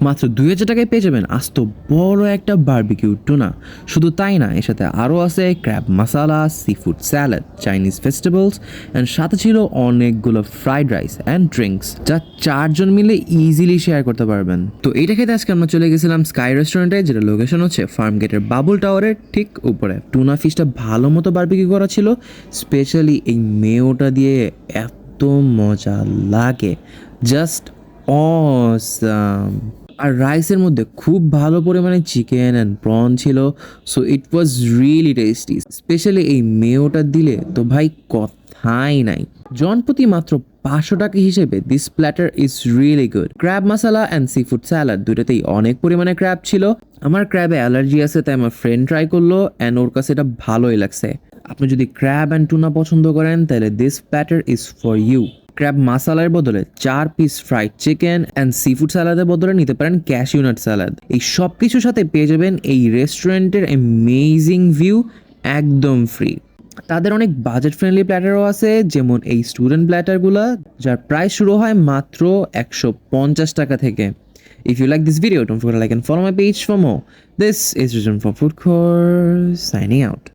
মাত্র 2000 টাকায় পেয়ে যাবেন আস্ত বড় একটা বারবিকিউ টুনা। শুধু তাই না, এর সাথে আরও আছে ক্র্যাব মাসালা, sea food salad, Chinese vegetables and সাথে ছিল অনেকগুলো ফ্রাইড রাইস অ্যান্ড ড্রিঙ্কস, যা 4 জন মিলে ইজিলি শেয়ার করতে পারবেন। তো এইটা খেতে আজকে আমরা চলে গেছিলাম স্কাই রেস্টুরেন্টে, যেটা লোকেশন হচ্ছে ফার্ম গেটের বাবুল টাওয়ারের ঠিক উপরে। টুনা ফিশটা ভালো মতো বারবিকিউ করা ছিল, স্পেশালি এই মেয়োটা দিয়ে এত মজা লাগে, জাস্ট অসাম। আর রাইসের মধ্যে খুব ভালো পরিমাণে চিকেন অ্যান্ড প্রন ছিল, so it was really tasty. Specially এই মেয়োটা দিলে তো ভাই কথাই নাই। জনপ্রতি মাত্র 500 টাকা হিসেবে this platter is really good. Crab masala and sea food salad দুটোতেই অনেক পরিমাণে ক্র্যাব ছিল। আমার ক্র্যাবে অ্যালার্জি আছে, তাই আমার ফ্রেন্ড ট্রাই করলো অ্যান্ড ওর কাছে এটা ভালোই লাগছে। আপনি যদি ক্র্যাব অ্যান্ড টুনা পছন্দ করেন তাহলে this platter is for you. Crab মাসালার বদলে 4 piece fried chicken and seafood স্যালাদের বদলে নিতে পারেন ক্যাশিউ নাট স্যালাড। এই সব কিছুর সাথে পেয়ে যাবেন এই রেস্টুরেন্টের অ্যামেজিং ভিউ একদম ফ্রি। তাদের অনেক বাজেট ফ্রেন্ডলি প্ল্যাটারও আছে, যেমন এই স্টুডেন্ট প্ল্যাটারগুলো, যার প্রাইস শুরু হয় মাত্র 150 টাকা থেকে। If you like this video, don't forget to like and follow my page for more. This is Rizwan from Food Court, signing out.